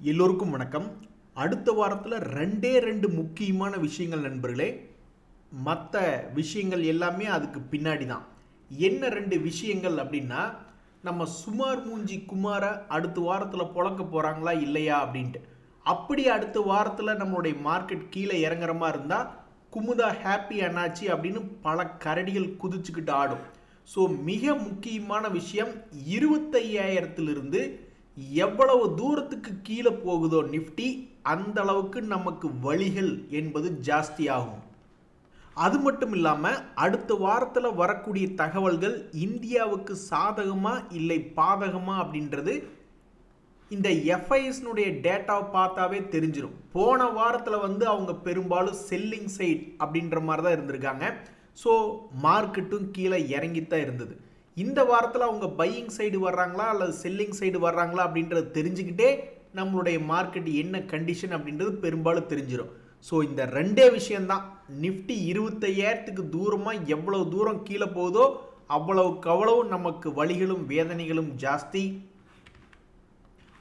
எல்லோருக்கும் வணக்கம். அடுத்த வாரத்தில் ரெண்டே ரெண்டு முக்கியமான விஷயங்கள் நண்பர்களே. மற்ற விஷயங்கள் எல்லாமே அதுக்கு பின்னாடி தான். என்ன ரெண்டு விஷயங்கள் அப்படின்னா, நம்ம சுமார் மூஞ்சி குமாரை அடுத்த வாரத்தில் பொழக்க போகிறாங்களா இல்லையா அப்படின்ட்டு. அப்படி அடுத்த வாரத்தில் நம்மளுடைய மார்க்கெட் கீழே இறங்குற மாதிரி இருந்தால் குமுதா ஹாப்பி அண்ணாச்சி அப்படின்னு பல கரடிகள் குதிச்சுக்கிட்டு ஆடும். ஸோ மிக முக்கியமான விஷயம், 25,000 எவ்வளவு தூரத்துக்கு கீழே போகுதோ நிஃப்டி, அந்த அளவுக்கு நமக்கு வழிகள் என்பது ஜாஸ்தி ஆகும். அது மட்டும் இல்லாமல் அடுத்த வாரத்தில் வரக்கூடிய தகவல்கள் இந்தியாவுக்கு சாதகமா இல்லை பாதகமா அப்படின்றது இந்த எஃப்ஐஎஸ்னுடைய டேட்டாவை பார்த்தாவே தெரிஞ்சிடும். போன வாரத்தில் அவங்க பெரும்பாலும் செல்லிங் சைட் அப்படின்ற மாதிரி தான் இருந்திருக்காங்க. ஸோ மார்க்கெட்டும் கீழே இறங்கித்தான் இருந்தது. இந்த வாரத்தில் அவங்க பையிங் சைடு வர்றாங்களா அல்லது செல்லிங் சைடு வர்றாங்களா அப்படின்றது தெரிஞ்சுக்கிட்டே நம்மளுடைய மார்க்கெட் என்ன கண்டிஷன் அப்படின்றது பெரும்பாலும் தெரிஞ்சிடும். ஸோ இந்த ரெண்டே விஷயம்தான். நிஃப்டி 25,000 தூரமாக எவ்வளவு தூரம் கீழே போகுதோ அவ்வளவுக்கு அவ்வளவு நமக்கு வலிகளும் வேதனைகளும் ஜாஸ்தி.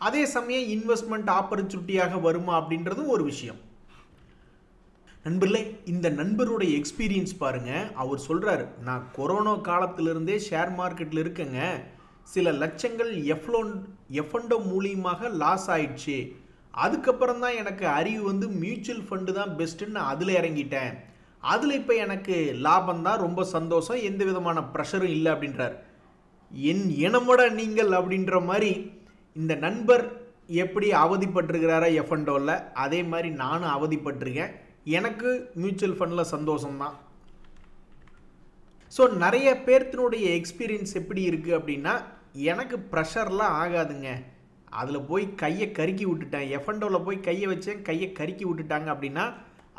அதே சமயம் இன்வெஸ்ட்மெண்ட் ஆப்பர்ச்சுனிட்டியாக வருமா அப்படின்றதும் ஒரு விஷயம். நண்பர்களே, இந்த நண்பருடைய எக்ஸ்பீரியன்ஸ் பாருங்க. அவர் சொல்றாரு, நான் கொரோனா காலத்திலிருந்தே ஷேர் மார்க்கெட்டில் இருக்கேங்க, சில லட்சங்கள் எஃப்என்டோ மூலியமாக லாஸ் ஆயிடுச்சு. அதுக்கப்புறம் தான் எனக்கு அறிவு மியூச்சுவல் ஃபண்டு தான் பெஸ்ட்டுன்னு அதில் இறங்கிட்டேன். அதில் இப்போ எனக்கு லாபம் தான், ரொம்ப சந்தோஷம், எந்த விதமான ப்ரெஷரும் இல்லை அப்படின்றார். என் இனமோட நீங்கள் அப்படின்ற மாதிரி இந்த நண்பர் எப்படி அவதிப்பட்டிருக்கிறாரா எஃப்என்டோவில், அதே மாதிரி நானும் அவதிப்பட்டிருக்கேன். எனக்கு மியூச்சுவல் ஃபண்டில் சந்தோஷம்தான். ஸோ நிறைய பேர்த்தினுடைய எக்ஸ்பீரியன்ஸ் எப்படி இருக்குது அப்படின்னா, எனக்கு ப்ரெஷர்லாம் ஆகாதுங்க, அதில் போய் கையை கருக்கி விட்டுட்டேன், எஃப்என்டோவில் போய் கையை வச்சேன், கையை கருக்கி விட்டுட்டாங்க அப்படின்னா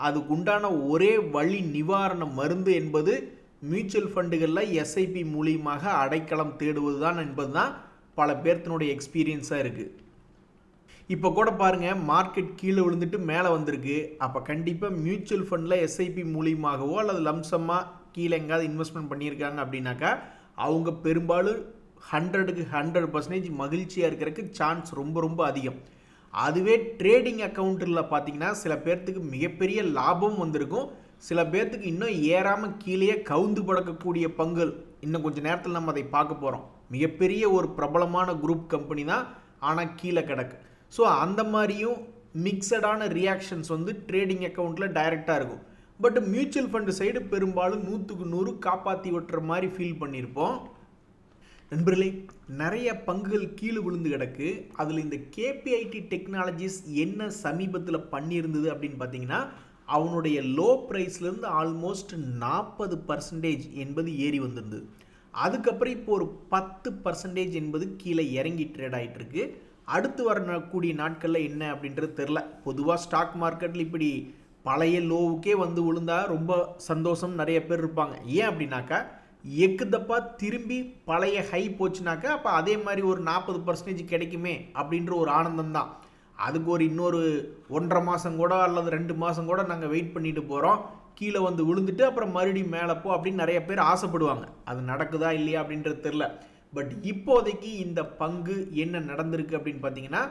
அதுக்கு உண்டான ஒரே வழி நிவாரண மருந்து என்பது மியூச்சுவல் ஃபண்டுகளில் எஸ்ஐபி மூலியமாக அடைக்கலம் தேடுவது தான் என்பது தான் பல பேர்த்தினுடைய எக்ஸ்பீரியன்ஸாக இருக்குது. இப்போ கூட பாருங்கள், மார்க்கெட் கீழே விழுந்துட்டு மேலே வந்திருக்கு. அப்போ கண்டிப்பாக மியூச்சுவல் ஃபண்டில் எஸ்ஐபி மூலியமாகவோ அல்லது லம்சமாக கீழே எங்காவது இன்வெஸ்ட்மெண்ட் பண்ணியிருக்காங்க அப்படின்னாக்கா அவங்க பெரும்பாலும் 100க்கு 100% மகிழ்ச்சியாக இருக்கிறதுக்கு சான்ஸ் ரொம்ப ரொம்ப அதிகம். அதுவே ட்ரேடிங் அக்கௌண்ட்டில் பார்த்தீங்கன்னா சில பேர்த்துக்கு மிகப்பெரிய லாபம் வந்திருக்கும், சில பேர்த்துக்கு இன்னும் ஏறாமல் கீழே கவுந்து படக்கக்கூடிய பங்குகள் இன்னும் கொஞ்சம் நேரத்தில் நம்ம அதை பார்க்க போகிறோம். மிகப்பெரிய ஒரு பிரபலமான குரூப் கம்பெனி தான், ஆனால் கீழே கிடக்கு. ஸோ அந்த மாதிரியும் மிக்சடான ரியாக்ஷன்ஸ் ட்ரேடிங் அக்கௌண்ட்டில் டைரெக்டாக இருக்கும். பட் மியூச்சுவல் ஃபண்டு சைடு பெரும்பாலும் 100க்கு 100 காப்பாற்றி விட்டுற மாதிரி ஃபீல் பண்ணியிருப்போம். நண்பர்களே, நிறைய பங்குகள் கீழே விழுந்து கிடக்கு. அதில் இந்த கேபிஐடி டெக்னாலஜிஸ் என்ன சமீபத்தில் பண்ணியிருந்தது அப்படின்னு பார்த்தீங்கன்னா, அவனுடைய லோ ப்ரைஸ்லேருந்து ஆல்மோஸ்ட் 40% என்பது ஏறி வந்திருந்தது. அதுக்கப்புறம் இப்போ ஒரு 10% என்பது கீழே இறங்கி ட்ரேட் ஆகிட்டு இருக்கு. அடுத்து வரக்கூடிய நாட்களில் என்ன அப்படின்றது தெரில. பொதுவாக ஸ்டாக் மார்க்கெட்டில் இப்படி பழைய லோவுக்கே விழுந்தா ரொம்ப சந்தோஷம், நிறைய பேர் இருப்பாங்க. ஏன் அப்படின்னாக்கா, எக்குதப்பா திரும்பி பழைய ஹை போச்சுனாக்கா அப்போ அதே மாதிரி ஒரு 40% கிடைக்குமே அப்படின்ற ஒரு ஆனந்தம் தான். அதுக்கு ஒரு இன்னொரு 1.5 மாதம் கூட அல்லது 2 மாதம் கூட நாங்கள் வெயிட் பண்ணிட்டு போகிறோம், கீழே விழுந்துட்டு அப்புறம் மறுபடியும் மேலே போ அப்படின்னு நிறைய பேர் ஆசைப்படுவாங்க. அது நடக்குதா இல்லையா அப்படின்றது தெரில. பட் இப்போதைக்கு இந்த பங்கு என்ன நடந்திருக்கு அப்படின்னு பார்த்தீங்கன்னா,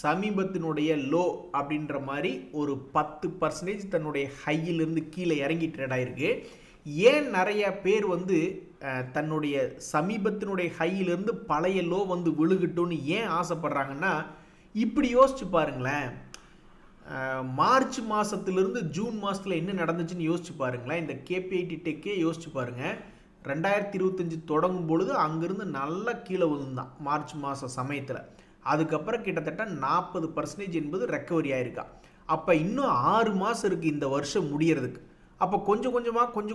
சமீபத்தினுடைய லோ அப்படின்ற மாதிரி ஒரு 10% தன்னுடைய ஹையிலிருந்து கீழே இறங்கி ட்ரேட் ஆகிருக்கு. ஏன் நிறைய பேர் தன்னுடைய சமீபத்தினுடைய ஹையிலிருந்து பழைய லோ விழுகட்டும்னு ஏன் ஆசைப்படுறாங்கன்னா, இப்படி யோசிச்சு பாருங்களேன். மார்ச் மாதத்திலிருந்து ஜூன் மாதத்தில் என்ன நடந்துச்சுன்னு யோசிச்சு பாருங்களேன். இந்த கேபிஐடி டெக்கே யோசிச்சு பாருங்கள். 2025 தொடங்கும் பொழுது அங்கிருந்து நல்லா கீழே விழுந்தான் மார்ச் மாத சமயத்தில். அதுக்கப்புறம் கிட்டத்தட்ட 40% என்பது ரெக்கவரி ஆயிருக்கா. அப்போ இன்னும் 6 மாதம் இருக்குது இந்த வருஷம் முடியறதுக்கு. அப்போ கொஞ்சம்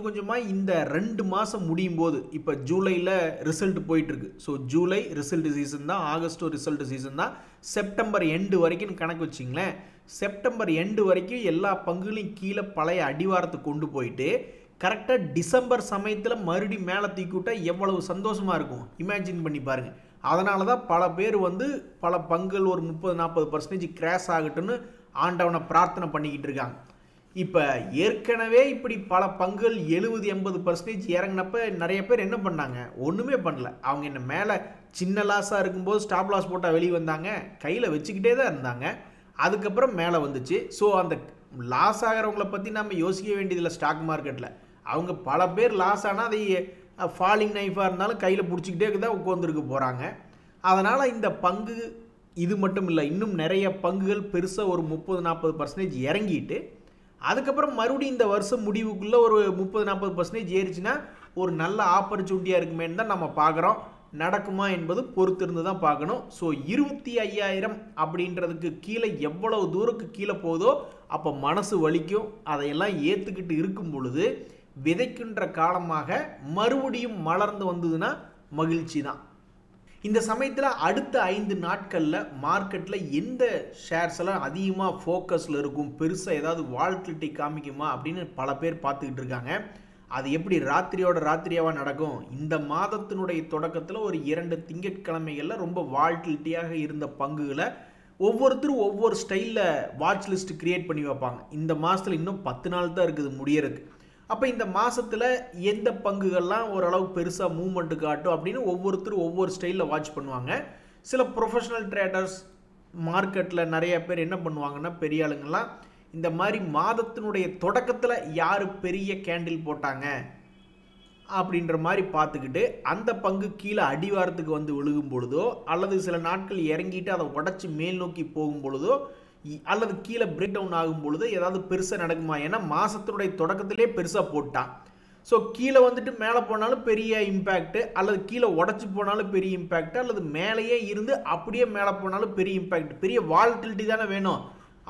கொஞ்சமாக இந்த 2 மாதம் முடியும் போது, இப்போ ஜூலையில் ரிசல்ட் போயிட்டுருக்கு. ஸோ ஜூலை ரிசல்ட் சீசன் தான், ஆகஸ்ட்டும் ரிசல்ட் சீசன் தான், செப்டம்பர் எண்டு வரைக்கும் கணக்கு வச்சிங்களேன். செப்டம்பர் எண்டு வரைக்கும் எல்லா பங்குகளையும் கீழே பழைய அடிவாரத்துக்கு கொண்டு போயிட்டு கரெக்டாக டிசம்பர் சமயத்தில் மறுபடியும் மேலே தூக்கி விட்டால் எவ்வளவு சந்தோஷமாக இருக்கும் இமேஜின் பண்ணி பாருங்கள். அதனால தான் பல பேர் பல பங்குகள் ஒரு 30-40% கிராஷ் ஆகட்டும்னு ஆண்டவனை பிரார்த்தனை பண்ணிக்கிட்டு இருக்காங்க. இப்போ ஏற்கனவே இப்படி பல பங்குகள் 70-80% இறங்கினப்ப நிறைய பேர் என்ன பண்ணாங்க, ஒன்றுமே பண்ணல. அவங்க என்ன மேலே சின்ன லாஸாக இருக்கும்போது ஸ்டாப் லாஸ் போட்டால் வெளியே வந்தாங்க, கையில் வச்சுக்கிட்டே தான் இருந்தாங்க. அதுக்கப்புறம் மேலே வந்துச்சு. ஸோ அந்த லாஸ் ஆகிறவங்கள பற்றி நம்ம யோசிக்க வேண்டியதில்லை. ஸ்டாக் மார்க்கெட்டில் அவங்க பல பேர் லாஸ் ஆனால் அதை ஃபாலிங் நைஃபாக இருந்தாலும் கையில் பிடிச்சிக்கிட்டே தான் உட்காந்துருக்க போகிறாங்க. அதனால் இந்த பங்கு இது மட்டும் இல்லை, இன்னும் நிறைய பங்குகள் பெருசாக ஒரு 30-40% இறங்கிட்டு அதுக்கப்புறம் மறுபடியும் இந்த வருஷம் முடிவுக்குள்ளே ஒரு 30-40% ஏறிச்சுன்னா ஒரு நல்ல ஆப்பர்ச்சுனிட்டியாக இருக்குமேன்னு தான் நம்ம பார்க்குறோம். நடக்குமா என்பது பொறுத்திருந்து தான் பார்க்கணும். ஸோ 25,000 அப்படின்றதுக்கு கீழே எவ்வளவு தூரத்துக்கு கீழே போதோ அப்போ மனசு வலிக்கும். அதையெல்லாம் ஏற்றுக்கிட்டு இருக்கும் பொழுது விதைக்கின்ற காலமாக மறுபடியும் மலர்ந்து வந்ததுன்னா மகிழ்ச்சி தான். இந்த சமயத்தில் அடுத்த 5 நாட்களில் மார்க்கெட்டில் எந்த ஷேர்ஸ் எல்லாம் அதிகமாக ஃபோக்கஸில் இருக்கும், பெருசாக ஏதாவது வால்டிலிட்டி காமிக்குமா அப்படின்னு பல பேர் பார்த்துக்கிட்டு இருக்காங்க. அது எப்படி ராத்திரியோட ராத்திரியாவாக நடக்கும்? இந்த மாதத்தினுடைய தொடக்கத்தில் ஒரு 2 திங்கட்கிழமைகளில் ரொம்ப வால்டிலிட்டியாக இருந்த பங்குகளை ஒவ்வொருத்தரும் ஒவ்வொரு ஸ்டைலில் வாட்ச் லிஸ்ட் கிரியேட் பண்ணி வைப்பாங்க. இந்த மாதத்தில் இன்னும் 10 நாள் தான் இருக்குது முடியறதுக்கு. அப்போ இந்த மாதத்தில் எந்த பங்குகள்லாம் ஓரளவுக்கு பெருசாக மூவ்மெண்ட்டு காட்டும் அப்படின்னு ஒவ்வொருத்தரும் ஒவ்வொரு ஸ்டைலில் வாட்ச் பண்ணுவாங்க. சில ப்ரொஃபஷனல் ட்ரேடர்ஸ் மார்க்கெட்டில் நிறைய பேர் என்ன பண்ணுவாங்கன்னா, பெரிய ஆளுங்கள்லாம் இந்த மாதிரி மாதத்தினுடைய தொடக்கத்தில் யார் பெரிய கேண்டில் போட்டாங்க அப்படின்ற மாதிரி பார்த்துக்கிட்டு அந்த பங்கு கீழே அடிவாரத்துக்கு வந்து விழுகும் பொழுதோ அல்லது சில நாட்கள் இறங்கிட்டு அதை உடச்சி மேல் நோக்கி போகும் பொழுதோ அல்லது கீழே பிரேக் டவுன் ஆகும் பொழுது ஏதாவது பெருசாக நடக்குமா? ஏன்னா மாதத்தினுடைய தொடக்கத்திலே பெருசாக போட்டான். ஸோ கீழே வந்துட்டு மேலே போனாலும் பெரிய இம்பேக்ட், அல்லது கீழே உடச்சி போனாலும் பெரிய இம்பேக்ட், அல்லது மேலேயே இருந்து அப்படியே மேலே போனாலும் பெரிய இம்பேக்ட். பெரிய வால்டிலிட்டி தானே வேணும்.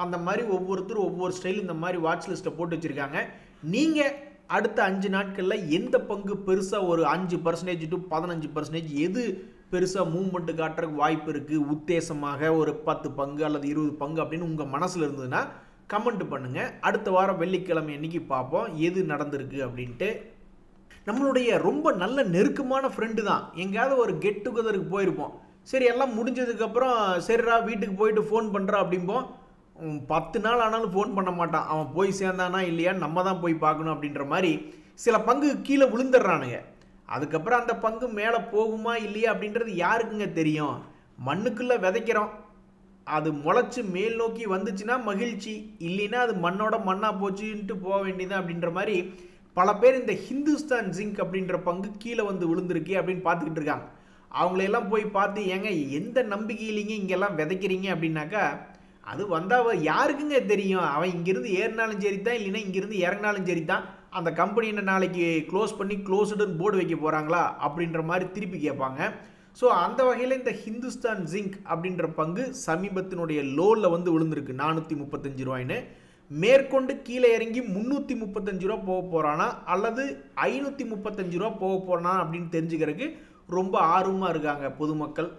அந்த மாதிரி ஒவ்வொருத்தரும் ஒவ்வொரு ஸ்டைல் இந்த மாதிரி வாட்ச் லிஸ்ட்டை போட்டு வச்சுருக்காங்க. நீங்கள் அடுத்த 5 நாட்களில் எந்த பங்கு பெருசாக ஒரு 5% to 15% எது பெருசாக மூவ்மெண்ட்டு காட்டுறதுக்கு வாய்ப்பு இருக்குது, உத்தேசமாக ஒரு 10 பங்கு அல்லது 20 பங்கு அப்படின்னு உங்கள் மனசில் இருந்ததுன்னா கமெண்ட் பண்ணுங்கள். அடுத்த வாரம் வெள்ளிக்கிழமை அன்றைக்கி பார்ப்போம் எது நடந்திருக்கு அப்படின்ட்டு. நம்மளுடைய ரொம்ப நல்ல நெருக்கமான ஃப்ரெண்டு தான். எங்கேயாவது ஒரு கெட் டுகெதருக்கு போயிருப்போம். சரி எல்லாம் முடிஞ்சதுக்கப்புறம் சரிடா வீட்டுக்கு போயிட்டு ஃபோன் பண்ணுறா அப்படிம்போம். 10 நாள் ஆனாலும் ஃபோன் பண்ண மாட்டான். அவன் போய் சேர்ந்தானா இல்லையான்னு நம்ம தான் போய் பார்க்கணும் அப்படின்ற மாதிரி சில பங்கு கீழே விழுந்துடுறானுங்க. அதுக்கப்புறம் அந்த பங்கு மேலே போகுமா இல்லையா அப்படின்றது யாருக்குங்க தெரியும்? மண்ணுக்குள்ளே விதைக்கிறோம், அது முளைச்சி மேல் நோக்கி வந்துச்சுன்னா மகிழ்ச்சி, இல்லைன்னா அது மண்ணோட மண்ணாக போச்சுன்ட்டு போக வேண்டியதான் அப்படின்ற மாதிரி பல பேர் இந்த ஹிந்துஸ்தான் ஜிங்க் அப்படின்ற பங்கு கீழே வந்து விழுந்திருக்கு அப்படின்னு பார்த்துக்கிட்டு இருக்காங்க. அவங்களையெல்லாம் போய் பார்த்து ஏங்க எந்த நம்பிக்கையிலிங்க இங்கெல்லாம் விதைக்கிறீங்க அப்படின்னாக்கா, அது வந்தால் யாருக்குங்க தெரியும்? அவன் இங்கேருந்து ஏறினாலும் சரி தான், இல்லைன்னா இங்கேருந்து இறங்கினாலும் சரி தான், அந்த கம்பெனியை நாளைக்கு க்ளோஸ் பண்ணி க்ளோஸ்டுன்னு போர்டு வைக்க போகிறாங்களா அப்படின்ற மாதிரி திருப்பி கேட்பாங்க. ஸோ அந்த வகையில் இந்த ஹிந்துஸ்தான் ஜிங்க் அப்படின்ற பங்கு சமீபத்தினுடைய லோவில் வந்து விழுந்திருக்கு 435 ரூபாய்ன்னு. மேற்கொண்டு கீழே இறங்கி 335 ரூபா போக போகிறானா அல்லது 535 ரூபா போக போகிறானா அப்படின்னு தெரிஞ்சுக்கிறதுக்கு ரொம்ப ஆர்வமாக இருக்காங்க பொதுமக்கள்.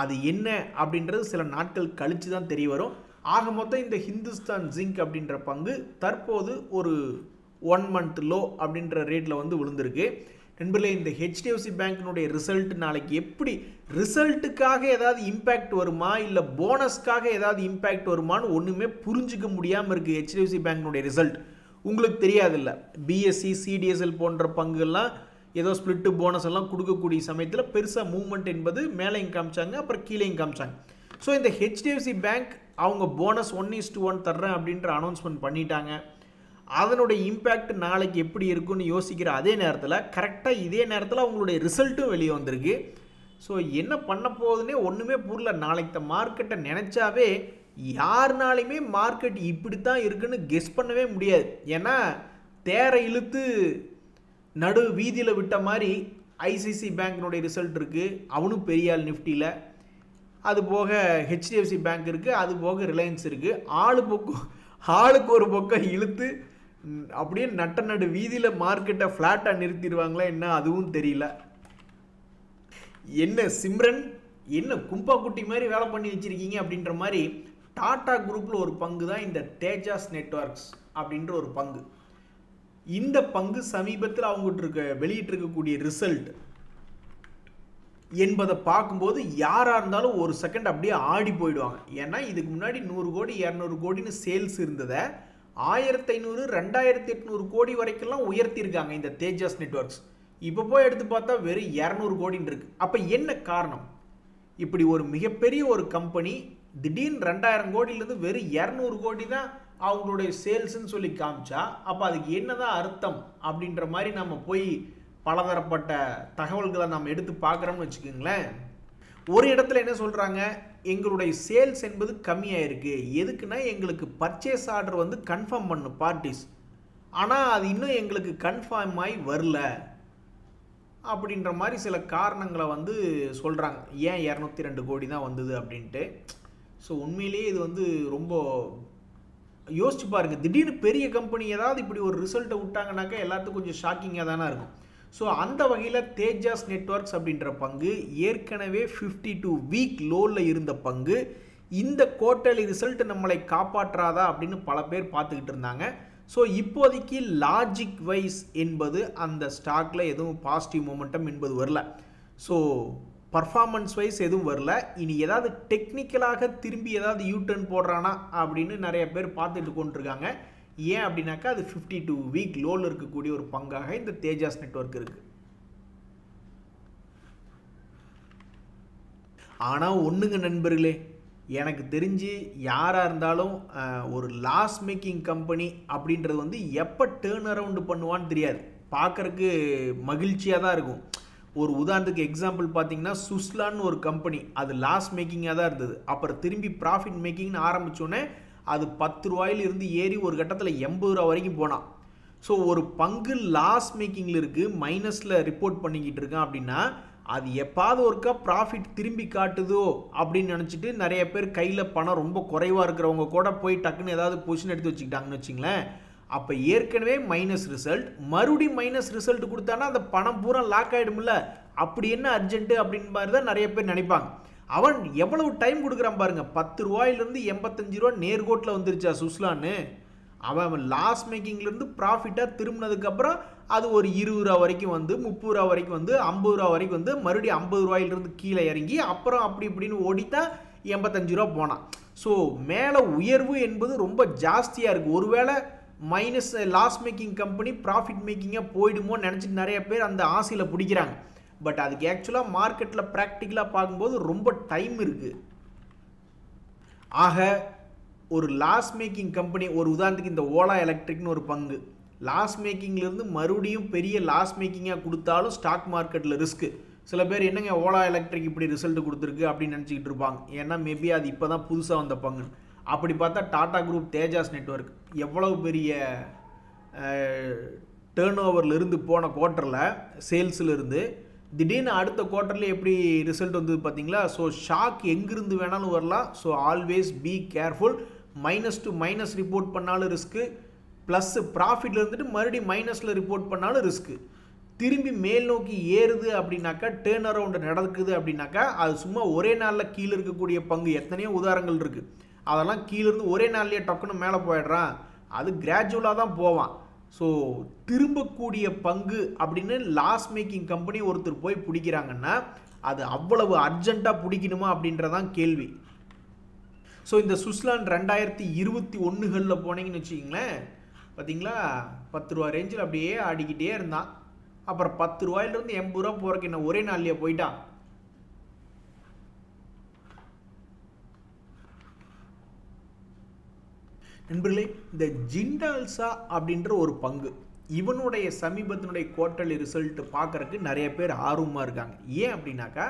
அது என்ன அப்படின்றது சில நாட்கள் கழித்து தான் தெரிய வரும். ஆக மொத்தம் இந்த ஹிந்துஸ்தான் ஜிங்க் அப்படின்ற பங்கு தற்போது ஒரு 1 month லோ அப்படின்ற ரேட்டில் வந்து விழுந்திருக்கு. நண்பர்களே, இந்த ஹெச்டிஎஃப்சி பேங்க்கினுடைய ரிசல்ட் நாளைக்கு எப்படி, ரிசல்ட்டுக்காக ஏதாவது இம்பேக்ட் வருமா இல்லை போனஸ்க்காக ஏதாவது இம்பேக்ட் வருமானு ஒன்றுமே புரிஞ்சிக்க முடியாமல் இருக்குது. ஹெச்டிஎஃப்சி பேங்க்கினுடைய ரிசல்ட் உங்களுக்கு தெரியாதில்ல. பிஎஸ்சி சிடிஎஸ்எல் போன்ற பங்குகள்லாம் ஏதோ ஸ்பிளிட்டு போனஸ் எல்லாம் கொடுக்கக்கூடிய சமயத்தில் பெருசாக மூவ்மெண்ட் என்பது மேலேயும் காமிச்சாங்க, அப்புறம் கீழேயும் காமிச்சாங்க. ஸோ இந்த ஹெச்டிஎஃப்சி பேங்க் அவங்க போனஸ் 1:1 தர்றேன் அப்படின்ற அனௌன்ஸ்மெண்ட் பண்ணிட்டாங்க. அதனுடைய இம்பேக்ட் நாளைக்கு எப்படி இருக்குன்னு யோசிக்கிற அதே நேரத்தில் கரெக்டாக இதே நேரத்தில் அவங்களுடைய ரிசல்ட்டும் வெளியே வந்திருக்கு. ஸோ என்ன பண்ண போகுதுன்னே ஒன்றுமே புரியல. நாளைக்கு மார்க்கெட்டை நினச்சாவே யாருனாலையுமே மார்க்கெட் இப்படித்தான் இருக்குன்னு கெஸ் பண்ணவே முடியாது. ஏன்னா தேரை இழுத்து நடு வீதியில் விட்ட மாதிரி ஐசிசி பேங்க்கினுடைய ரிசல்ட் இருக்குது, அவனும் பெரிய ஆள் நிஃப்டியில். அது போக ஹெச்டிஎஃப்சி பேங்க் இருக்குது, அது போக ரிலையன்ஸ் இருக்குது. ஆளுக்கு ஒரு பக்கம் இழுத்து அப்படியே நடு வீதியில் மார்க்கெட்டை ஃப்ளாட்டாக நிறுத்திடுவாங்களா என்ன, அதுவும் தெரியல. என்ன சிம்ரன், என்ன கும்பா குட்டி மாதிரி வேலை பண்ணி வச்சுருக்கீங்க அப்படின்ற மாதிரி டாடா குரூப்பில் ஒரு பங்கு தான் இந்த தேஜாஸ் நெட்வொர்க்ஸ் அப்படின்ற ஒரு பங்கு. இந்த பங்கு சமீபத்தில் அவங்ககிட்ட வெளியிட்டிருக்கக்கூடிய ரிசல்ட் என்பதை பார்க்கும்போது யாராக இருந்தாலும் ஒரு செகண்ட் அப்படியே ஆடி போயிடுவாங்க. ஏன்னா இதுக்கு முன்னாடி 100 கோடி 200 கோடின்னு சேல்ஸ் இருந்ததை 1500 2800 கோடி வரைக்கும்லாம் உயர்த்தியிருக்காங்க இந்த தேஜாஸ் நெட்வொர்க்ஸ். இப்போ போய் எடுத்து பார்த்தா வெறும் 200 கோடின்னு இருக்குது. அப்போ என்ன காரணம்? இப்படி ஒரு மிகப்பெரிய ஒரு கம்பெனி திடீர்னு 2000 கோடியிலேருந்து வெறும் 200 கோடி தான் அவங்களுடைய சேல்ஸ்ன்னு சொல்லி காமிச்சா அப்போ அதுக்கு என்னதான் அர்த்தம் அப்படின்ற மாதிரி நம்ம போய் பலதரப்பட்ட தகவல்களை நம்ம எடுத்து பார்க்குறோம்னு வச்சுக்கோங்களேன். ஒரு இடத்துல என்ன சொல்கிறாங்க, எங்களுடைய சேல்ஸ் என்பது கம்மியாக இருக்குது, எதுக்குன்னா எங்களுக்கு பர்ச்சேஸ் ஆர்டர் வந்து கன்ஃபார்ம் பண்ணு பார்ட்டிஸ், ஆனால் அது இன்னும் எங்களுக்கு கன்ஃபார்ம் ஆகி வரல அப்படின்ற மாதிரி சில காரணங்களை வந்து சொல்கிறாங்க. ஏன் 202 கோடி தான் வந்தது அப்படின்ட்டு. ஸோ உண்மையிலேயே இது வந்து ரொம்ப யோசிச்சு பாருங்கள். திடீர்னு பெரிய கம்பெனி ஏதாவது இப்படி ஒரு ரிசல்ட்டை விட்டாங்கனாக்கா எல்லாத்துக்கும் கொஞ்சம் ஷாக்கிங்காக தானே இருக்கும். ஸோ அந்த வகையில் தேஜாஸ் நெட்வொர்க்ஸ் அப்படின்ற பங்கு ஏற்கனவே 52 வீக் லோவில் இருந்த பங்கு. இந்த குவார்ட்டர்லி ரிசல்ட் நம்மளை காப்பாற்றாதா அப்படின்னு பல பேர் பார்த்துக்கிட்டு இருந்தாங்க. ஸோ இப்போதைக்கு லாஜிக் வைஸ் என்பது அந்த ஸ்டாக்கில் எதுவும் பாசிட்டிவ் மொமெண்டம் என்பது வரல. ஸோ பர்ஃபார்மன்ஸ் வைஸ் எதுவும் வரல. இனி ஏதாவது டெக்னிக்கலாக திரும்பி ஏதாவது யூடர்ன் போடுறானா அப்படின்னு நிறைய பேர் பார்த்துட்டு கொண்டிருக்காங்க. ஏன் அப்படின்னாக்கா அது 52 வீக் லோவில் இருக்கக்கூடிய ஒரு பங்காக இந்த தேஜாஸ் நெட்வொர்க் இருக்குது. ஆனால் ஒன்றுங்க நண்பர்களே, எனக்கு தெரிஞ்சு யாராக இருந்தாலும் ஒரு லாஸ் மேக்கிங் கம்பெனி அப்படின்றது வந்து எப்போ டேர்ன் அரவுண்டு பண்ணுவான்னு தெரியாது. பார்க்குறக்கு மகிழ்ச்சியாக தான் இருக்கும். ஒரு உதாரணத்துக்கு எக்ஸாம்பிள் பார்த்தீங்கன்னா சுஸ்லான்னு ஒரு கம்பெனி, அது லாஸ் மேக்கிங்காக தான் இருந்தது. அப்புறம் திரும்பி ப்ராஃபிட் மேக்கிங்னு ஆரம்பித்தோன்னே அது 10 ரூபாயில இருந்து ஏறி ஒரு கட்டத்தில் 80 ரூபா வரைக்கும் போனான். ஸோ ஒரு பங்கு லாஸ் மேக்கிங்கில் இருக்குது, மைனஸில் ரிப்போர்ட் பண்ணிக்கிட்டு இருக்கான் அப்படின்னா அது எப்பாவது ஒருக்கா ப்ராஃபிட் திரும்பி காட்டுதோ அப்படின்னு நினச்சிட்டு நிறைய பேர் கையில் பணம் ரொம்ப குறைவாக இருக்கிறவங்க கூட போய் டக்குன்னு ஏதாவது பொசிஷன் எடுத்து வச்சுக்கிட்டாங்கன்னு வச்சிங்களேன். அப்போ ஏற்கனவே மைனஸ் ரிசல்ட், மறுபடியும் மைனஸ் ரிசல்ட் கொடுத்தானா அந்த பணம் பூரா லாக் ஆகிடும்ல, அப்படி என்ன அர்ஜென்ட்டு அப்படின்னு மாதிரி தான் நிறைய பேர் நினைப்பாங்க. அவன் எவ்வளவு டைம் கொடுக்குறான் பாருங்க, 10 ரூபாயிலிருந்து 85 ரூபா நேர்கோட்டில் வந்துருச்சா சுஸ்லான்னு. அவன் லாஸ் மேக்கிங்லேருந்து ப்ராஃபிட்டாக திரும்பினதுக்கப்புறம் அது ஒரு 20 ரூபா வரைக்கும் வந்து 30 ரூபா வரைக்கும் வந்து 50 ரூபா வரைக்கும் வந்து மறுபடியும் 50 ரூபாயிலிருந்து கீழே இறங்கி அப்புறம் அப்படி இப்படின்னு ஓடித்தான் 85 ரூபா போனான். ஸோ மேலே உயர்வு என்பது ரொம்ப ஜாஸ்தியாக இருக்குது. ஒருவேளை minus loss making company profit மேக்கிங்காக போயிடுமோன்னு நினச்சிட்டு நிறைய பேர் அந்த ஆசையில் பிடிக்கிறாங்க. பட் அதுக்கு ஆக்சுவலாக மார்க்கெட்டில் ப்ராக்டிக்கலாக பார்க்கும்போது ரொம்ப டைம் இருக்குது. ஆக ஒரு லாஸ் மேக்கிங் கம்பெனி, ஒரு உதாரணத்துக்கு இந்த ஓலா எலக்ட்ரிக்னு ஒரு பங்கு லாஸ் மேக்கிங்லேருந்து மறுபடியும் பெரிய லாஸ் மேக்கிங்காக கொடுத்தாலும் ஸ்டாக் மார்க்கெட்டில் ரிஸ்க்கு. சில பேர் என்னங்க ஓலா எலக்ட்ரிக் இப்படி ரிசல்ட் கொடுத்துருக்கு அப்படின்னு நினச்சிக்கிட்டு இருப்பாங்க. ஏன்னா மேபி அது இப்போ தான் புதுசாக வந்த பங்கு. அப்படி பார்த்தா டாடா குரூப் தேஜாஸ் நெட்வொர்க் எவ்வளவு பெரிய டேர்ன் ஓவர்லேருந்து போன குவார்ட்டரில் சேல்ஸிலிருந்து திடீர்னு அடுத்த குவார்ட்டரில் எப்படி ரிசல்ட் வந்தது பார்த்தீங்களா. ஸோ ஷாக் எங்கிருந்து வேணாலும் வரலாம். So always be careful. Minus to minus report பண்ணாலும் ரிஸ்க்கு, ப்ளஸ் ப்ராஃபிட்டில் இருந்துட்டு மறுபடியும் மைனஸில் ரிப்போர்ட் பண்ணாலும் ரிஸ்க்கு. திரும்பி மேல் நோக்கி ஏறுது அப்படின்னாக்கா, டேர்ன் அரவுண்டு நடக்குது அப்படின்னாக்கா அது சும்மா ஒரே நாளில் கீழே இருக்கக்கூடிய பங்கு எத்தனையோ உதாரணங்கள் இருக்குது. அதெல்லாம் கீழேருந்து ஒரே நாள்லேயே டக்குன்னு மேலே போயிடுறான், அது கிராஜுவலாக தான் போவான். ஸோ திரும்பக்கூடிய பங்கு அப்படின்னு லாஸ் மேக்கிங் கம்பெனி ஒருத்தர் போய் பிடிக்கிறாங்கன்னா அது அவ்வளவு அர்ஜென்ட்டாக பிடிக்கணுமா அப்படின்றதான் கேள்வி. ஸோ இந்த சுஸ்லான் 2021களில் போனீங்கன்னு வச்சுக்கிங்களேன், பார்த்தீங்களா 10 ரூபா ரேஞ்சில் அப்படியே ஆடிக்கிட்டே இருந்தான். அப்புறம் 10 ரூபாயிலிருந்து 80 ரூபா போகிறக்கு என்ன ஒரே நாள்லேயே போயிட்டான். நண்பர்களே, இந்த ஜிண்டால்ஸா அப்படின்ற ஒரு பங்கு, இவனுடைய சமீபத்தினுடைய குவார்ட்டர்லி ரிசல்ட் பார்க்குறதுக்கு நிறைய பேர் ஆர்வமாக இருக்காங்க. ஏன் அப்படின்னாக்கா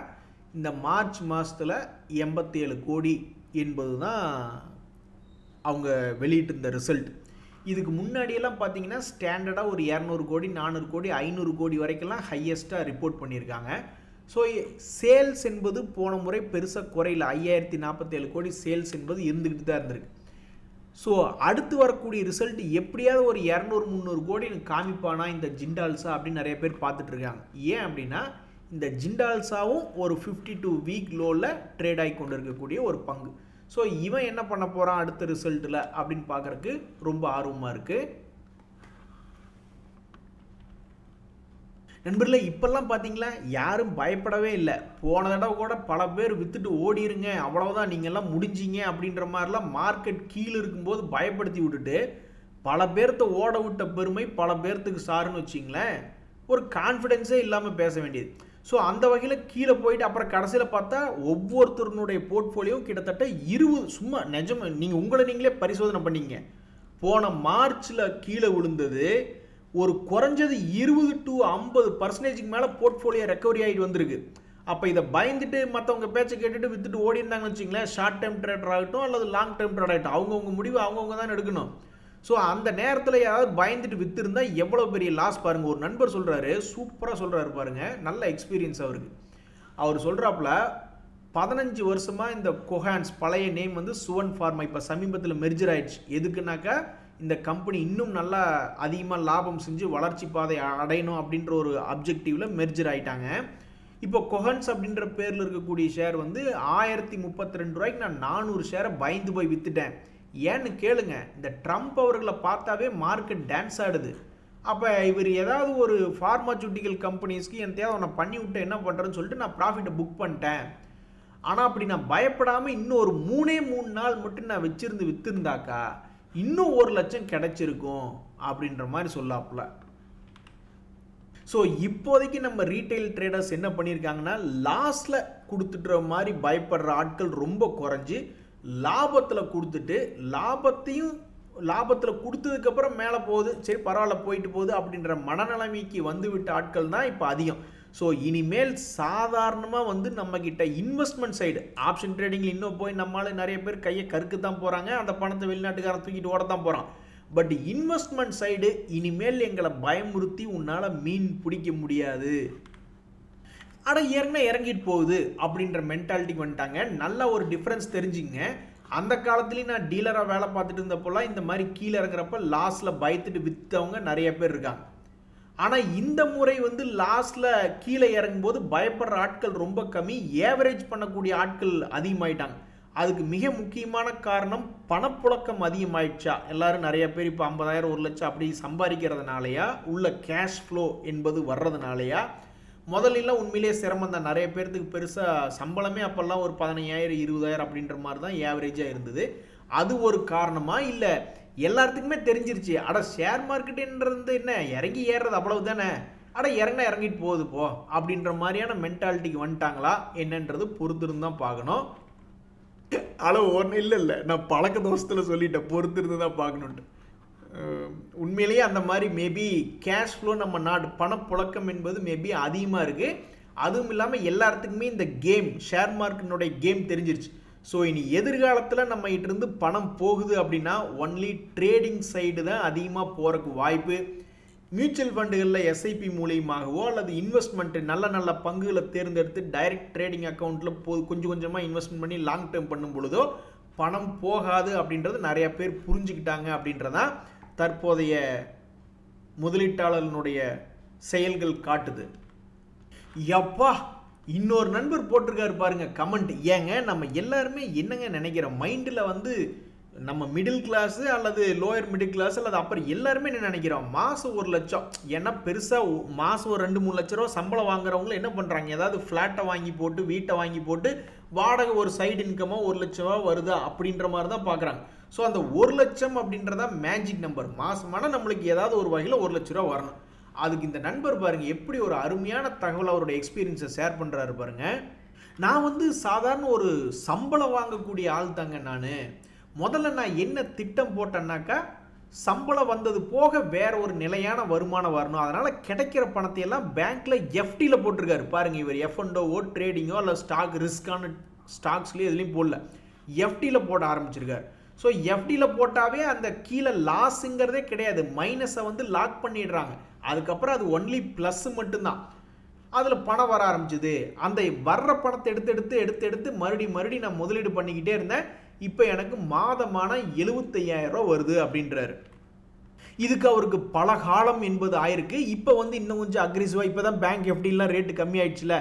இந்த மார்ச் மாதத்தில் 87 கோடி என்பது தான் அவங்க வெளியிட்டிருந்த ரிசல்ட். இதுக்கு முன்னாடியெல்லாம் பார்த்தீங்கன்னா ஸ்டாண்டர்டாக ஒரு 200 கோடி 400 கோடி 500 கோடி வரைக்கெல்லாம் ஹையஸ்ட்டாக ரிப்போர்ட் பண்ணியிருக்காங்க. ஸோ சேல்ஸ் என்பது போன முறை பெருசாக குறையில, 5047 கோடி சேல்ஸ் என்பது இருந்துக்கிட்டு தான் இருந்திருக்கு. ஸோ அடுத்து வரக்கூடிய ரிசல்ட் எப்படியாவது ஒரு 200-300 கோடி காமிப்பானா இந்த ஜிண்டால்ஸா அப்படின்னு நிறைய பேர் பார்த்துட்ருக்காங்க. ஏன் அப்படின்னா இந்த ஜிண்டால்ஸாவும் ஒரு 52 வீக் லோவில் ட்ரேட் ஆகி கொண்டு இருக்கக்கூடிய ஒரு பங்கு. ஸோ இவன் என்ன பண்ண போகிறான் அடுத்த ரிசல்ட்டில் அப்படின்னு பார்க்குறக்கு ரொம்ப ஆர்வமாக இருக்குது. நண்பர்களே, இப்போல்லாம் பார்த்தீங்களா யாரும் பயப்படவே இல்லை. போன தடவை கூட பல பேர் விற்றுட்டு ஓடிருங்க, அவ்வளோதான் நீங்கள்லாம் முடிஞ்சிங்க அப்படின்ற மாதிரிலாம் மார்க்கெட் கீழே இருக்கும்போது பயப்படுத்தி விட்டுட்டு பல பேர்த்த ஓட விட்ட பெருமை பல பேர்த்துக்கு சாருன்னு வச்சிங்களேன். ஒரு கான்ஃபிடென்ஸே இல்லாமல் பேச வேண்டியது. ஸோ அந்த வகையில் கீழே போயிட்டு அப்புறம் கடைசியில் பார்த்தா ஒவ்வொருத்தருனுடைய போர்ட்ஃபோலியோ கிட்டத்தட்ட 20 சும்மா நிஜம் நீங்கள் உங்களை நீங்களே பரிசோதனை பண்ணிங்க. போன மார்ச்சில் கீழே விழுந்தது ஒரு குறைஞ்சது 20 to 50% மேலே போர்ட்ஃபோலியோ ரெக்கவரி ஆகிட்டு வந்திருக்கு. அப்போ இதை பயந்துட்டு மற்றவங்க பேச்சை கேட்டுட்டு வித்துட்டு ஓடி இருந்தாங்கன்னு வச்சிங்களேன், ஷார்ட் டைம் ட்ரேடர் ஆகட்டும் அல்லது லாங் டைம் ட்ரேடர் ஆகட்டும், அவங்கவுங்க முடிவு அவங்கவுங்க தான் எடுக்கணும். ஸோ அந்த நேரத்தில் யாராவது பயந்துட்டு விற்றுருந்தா எவ்வளோ பெரிய லாஸ் பாருங்கள். ஒரு நண்பர் சொல்கிறாரு, சூப்பராக சொல்கிறாரு பாருங்கள், நல்ல எக்ஸ்பீரியன்ஸ் அவருக்கு. அவர் சொல்கிறாப்புல 15 வருஷமாக இந்த கொஹான்ஸ் பழைய நேம் வந்து சுவன் ஃபார்மா இப்போ சமீபத்தில் மெர்ஜர் ஆயிடுச்சு. எதுக்குன்னாக்கா இந்த கம்பெனி இன்னும் நல்லா அதிகமாக லாபம் செஞ்சு வளர்ச்சி பாதை அடையணும் அப்படின்ற ஒரு அப்ஜெக்டிவில் மெர்ஜர் ஆகிட்டாங்க. இப்போ கொஹன்ஸ் அப்படின்ற பேரில் இருக்கக்கூடிய ஷேர் வந்து 1032 ரூபாய்க்கு நான் 400 ஷேரை பயந்து போய் விற்றுட்டேன். ஏன்னு கேளுங்க, இந்த ட்ரம்ப் அவர்களை பார்த்தாவே மார்க்கெட் டான்ஸ் ஆடுது. அப்போ இவர் ஏதாவது ஒரு ஃபார்மாசூட்டிக்கல் கம்பெனிஸ்க்கு என் தேவை நான் பண்ணி விட்டு என்ன பண்ணுறேன்னு சொல்லிட்டு நான் ப்ராஃபிட்டை புக் பண்ணிட்டேன். ஆனால் அப்படி நான் பயப்படாமல் இன்னும் ஒரு 3 நாள் மட்டும் நான் வச்சுருந்து விற்றுருந்தாக்கா இன்னும் 1 லட்சம் கிடைச்சிருக்கும் அப்படின்ற மாதிரி சொல்லாப்புல. ஸோ இப்போதைக்கு நம்ம ரீட்டைல் ட்ரேடர்ஸ் என்ன பண்ணியிருக்காங்கன்னா, லாஸில் கொடுத்துட்டுற மாதிரி பயப்படுற ஆட்கள் ரொம்ப குறைஞ்சி லாபத்தில் கொடுத்துட்டு லாபத்தில் கொடுத்ததுக்கப்புறம் மேலே போகுது, சரி பரவாயில்ல போயிட்டு போகுது அப்படின்ற மனநிலைமைக்கு வந்துவிட்ட ஆட்கள் தான் இப்போ அதிகம். ஸோ இனிமேல் சாதாரணமாக வந்து நம்மக்கிட்ட இன்வெஸ்ட்மெண்ட் சைடு ஆப்ஷன் ட்ரேடிங்கில் இன்னும் போய் நம்மளால் நிறைய பேர் கையை கருக்கு தான் போகிறாங்க, அந்த பணத்தை வெளிநாட்டுக்காரன் தூக்கிட்டு ஓட தான் போகிறான். பட் இன்வெஸ்ட்மெண்ட் சைடு இனிமேல் எங்களை பயமுறுத்தி உன்னால் மீன் பிடிக்க முடியாது, ஆனால் ஏற்கனவே இறங்கிட்டு போகுது அப்படின்ற மென்டாலிட்டிக்கு வந்துட்டாங்க. நல்ல ஒரு டிஃப்ரென்ஸ் தெரிஞ்சுங்க. அந்த காலத்துலேயும் நான் டீலராக வேலை பார்த்துட்டு இருந்தப்போலாம் இந்த மாதிரி கீழே இறங்குறப்ப லாஸில் பயத்துட்டு விற்றவங்க நிறைய பேர் இருக்காங்க. ஆனால் இந்த முறை வந்து லாஸ்ட்டில் கீழே இறங்கும்போது பயப்படுற ஆட்கள் ரொம்ப கம்மி, ஏவரேஜ் பண்ணக்கூடிய ஆட்கள் அதிகமாயிட்டாங்க. அதுக்கு மிக முக்கியமான காரணம் பணப்புழக்கம் அதிகமாயிடுச்சா, எல்லாரும் நிறைய பேர் இப்போ 50,000 1 லட்சம் அப்படி சம்பாதிக்கிறதுனாலையா, உள்ள கேஷ் ஃப்ளோ என்பது வர்றதுனாலையா? முதல்லாம் உண்மையிலே சிரமம் தான். நிறைய பேர்த்துக்கு பெருசாக சம்பளமே அப்போல்லாம் ஒரு 15,000 20,000 அப்படின்ற மாதிரி தான் ஏவரேஜாக இருந்தது. அது ஒரு காரணமாக இல்லை, எல்லாத்துக்குமே தெரிஞ்சிருச்சு, அட ஷேர் மார்க்கெட்டுன்றது என்ன இறங்கி ஏறுறது அவ்வளவு தானே, அட இறங்கிட்டு போகுது போ அப்படின்ற மாதிரியான மென்டாலிட்டிக்கு வந்துட்டாங்களா என்னன்றது பொறுத்திருந்து தான் பார்க்கணும். அளவு ஒன்றும் இல்லை, நான் பழக்க தோஷத்தில் சொல்லிட்டேன், பொறுத்திருந்து தான் பார்க்கணுன்ட்டு. உண்மையிலேயே அந்த மாதிரி மேபி கேஷ் ஃப்ளோ நம்ம நாடு பணப்புழக்கம் என்பது மேபி அதிகமாக இருக்குது. அதுவும் இல்லாமல் எல்லாத்துக்குமே இந்த கேம் ஷேர் மார்க்கெட்டினுடைய கேம் தெரிஞ்சிருச்சு. ஸோ இனி எதிர்காலத்தில் நம்ம கிட்டேருந்து பணம் போகுது அப்படின்னா ஒன்லி ட்ரேடிங் சைடு தான் அதிகமாக போகிறதுக்கு வாய்ப்பு. மியூச்சுவல் ஃபண்டுகளில் எஸ்ஐபி மூலியமாகவோ அல்லது இன்வெஸ்ட்மெண்ட்டு நல்ல பங்குகளை தேர்ந்தெடுத்து டைரக்ட் ட்ரேடிங் அக்கௌண்ட்டில் கொஞ்சம் கொஞ்சமாக இன்வெஸ்ட்மெண்ட் பண்ணி லாங் டேர்ம் பண்ணும் பொழுதோ பணம் போகாது அப்படின்றது நிறையா பேர் புரிஞ்சுக்கிட்டாங்க அப்படின்றதான் தற்போதைய முதலீட்டாளர்களுடைய செயல்கள் காட்டுது. யப்பா, இன்னொரு நண்பர் போட்டிருக்காரு பாருங்க கமெண்ட், ஏங்க நம்ம எல்லாருமே என்னங்க நினைக்கிறோம், மைண்டில் வந்து நம்ம மிடில் கிளாஸு அல்லது லோயர் மிடில் கிளாஸ் அல்லது அப்புறம் எல்லாருமே என்ன நினைக்கிறோம், மாதம் 1 லட்சம், ஏன்னா பெருசாக மாதம் ஒரு 2-3 லட்ச ரூபா சம்பளம் வாங்குறவங்களும் என்ன பண்ணுறாங்க, ஏதாவது ஃப்ளாட்டை வாங்கி போட்டு வீட்டை வாங்கி போட்டு வாடகை ஒரு சைடு இன்கமாக 1 லட்ச ரூபா வருதா அப்படின்ற மாதிரி தான் பார்க்குறாங்க. ஸோ அந்த 1 லட்சம் அப்படின்றதா மேஜிக் நம்பர், மாதமான நம்மளுக்கு ஏதாவது ஒரு வகையில் 1 லட்ச ரூபா வரணும். அதுக்கு இந்த நண்பர் பாருங்க எப்படி ஒரு அருமையான தகவல் அவருடைய எக்ஸ்பீரியன்ஸை ஷேர் பண்ணுறாரு பாருங்க. நான் வந்து சாதாரண ஒரு சம்பளம் வாங்கக்கூடிய ஆள் தாங்க. முதல்ல நான் என்ன திட்டம் போட்டேன்னாக்கா, சம்பளம் வந்தது போக வேற ஒரு நிலையான வருமானம் வரணும், அதனால கிடைக்கிற பணத்தை எல்லாம் பேங்க்ல எஃப்டியில் போட்டிருக்காரு பாருங்க. இவர் எஃப்என்டோ ட்ரேடிங்கோ அல்ல ஸ்டாக் ரிஸ்கான ஸ்டாக்ஸ்லேயும் எதுலையும் போடல, எஃப்டியில் போட ஆரம்பிச்சிருக்காரு. ஸோ எஃப்டியில் போட்டாவே அந்த கீழே லாஸுங்கிறதே கிடையாது, மைனஸை வந்து லாக் பண்ணிடுறாங்க. அதுக்கப்புறம் அது ஒன்லி ப்ளஸ் மட்டும்தான். அதில் பணம் வர ஆரம்பிச்சுது. அந்த வர்ற பணத்தை எடுத்து மறுபடியும் நான் முதலீடு பண்ணிக்கிட்டே இருந்தேன். இப்போ எனக்கு மாதமான 75,000 ரூபா வருது அப்படின்றாரு. இதுக்கு அவருக்கு பல காலம் என்பது ஆயிருக்கு. இப்போ வந்து இன்னும் கொஞ்சம் அக்ரெசிவாக, இப்போ தான் பேங்க் எஃப்டிலாம் ரேட்டு கம்மி ஆயிடுச்சுல,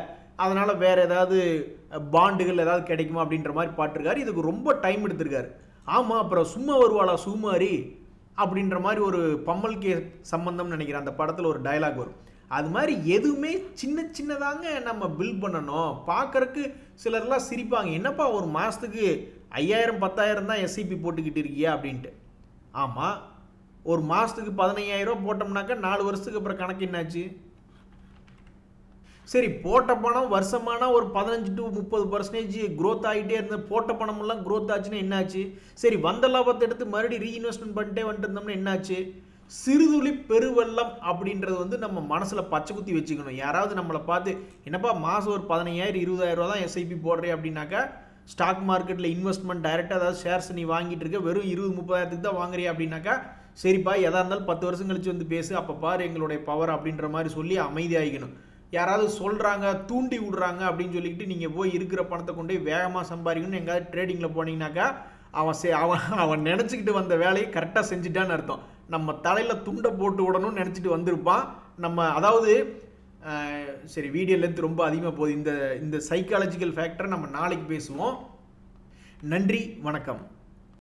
அதனால் வேறு ஏதாவது பாண்டுகள் ஏதாவது கிடைக்குமா அப்படின்ற மாதிரி பாட்டுருக்காரு. இதுக்கு ரொம்ப டைம் எடுத்திருக்காரு. ஆமாம், அப்புறம் சும்மா வருவாளா சுமாரி அப்படின்ற மாதிரி ஒரு பம்மல் கே சம்பந்தம் நினைக்கிறேன், அந்த படத்தில் ஒரு டயலாக் வரும். அது மாதிரி எதுவுமே சின்னதாங்க நம்ம பில்ட் பண்ணணும். பார்க்கறக்கு சிலர்லாம் சிரிப்பாங்க, என்னப்பா ஒரு மாதத்துக்கு 5,000 10,000 தான் எஸ்ஐபி போட்டுக்கிட்டு இருக்கியா அப்படின்ட்டு. ஆமாம், ஒரு மாதத்துக்கு 15,000 ரூபா போட்டோம்னாக்கா 4 வருஷத்துக்கு அப்புறம் கணக்கு என்னாச்சு? சரி, போட்ட பணம் வருஷமானா ஒரு 15 to 30% growth ஆகிட்டே இருந்த போட்ட பணமெல்லாம் growth ஆச்சுன்னா என்னாச்சு? சரி, வந்த லாபத்தை எடுத்து மறுபடியும் ரீஇன்வெஸ்ட்மெண்ட் பண்ணிட்டே வந்துட்டு இருந்தோம்னா என்னாச்சு? சிறுதுளி பெருவெள்ளம் அப்படின்றது வந்து நம்ம மனசுல பச்சை குத்தி வச்சுக்கணும். யாராவது நம்மளை பார்த்து என்னப்பா மாதம் ஒரு 15,000 20,000 தான் எஸ்ஐபி போடுறே அப்படின்னாக்கா, ஸ்டாக் மார்க்கெட்டில் இன்வெஸ்ட்மெண்ட் டைரெக்டாக அதாவது ஷேர்ஸ் நீ வாங்கிட்டு இருக்க வெறும் 20-30,000 தான் வாங்குறியா அப்படின்னாக்கா, சரிப்பா எதாக இருந்தாலும் 10 வருஷம் கழிச்சு வந்து பேசு, அப்போ பாரு எங்களுடைய பவர் அப்படின்ற மாதிரி சொல்லி அமைதியாகிக்கணும். யாராவது சொல்கிறாங்க தூண்டி விடுறாங்க அப்படின்னு சொல்லிக்கிட்டு நீங்கள் போய் இருக்கிற பணத்தை கொண்டு போய் வேகமாக சம்பாதிக்கணும்னு எங்கேயாவது ட்ரேடிங்கில் போனீங்கன்னாக்கா அவன் நினச்சிக்கிட்டு வந்த வேலையை கரெக்டாக செஞ்சுட்டான்னு அர்த்தம். நம்ம தலையில் துண்டை போட்டு விடணும்னு நினச்சிட்டு வந்திருப்பான். நம்ம அதாவது சரி, வீடியோ லென்த் ரொம்ப அதிகமாக போகுது. இந்த சைக்காலஜிக்கல் ஃபேக்டரை நம்ம நாளைக்கு பேசுவோம். நன்றி, வணக்கம்.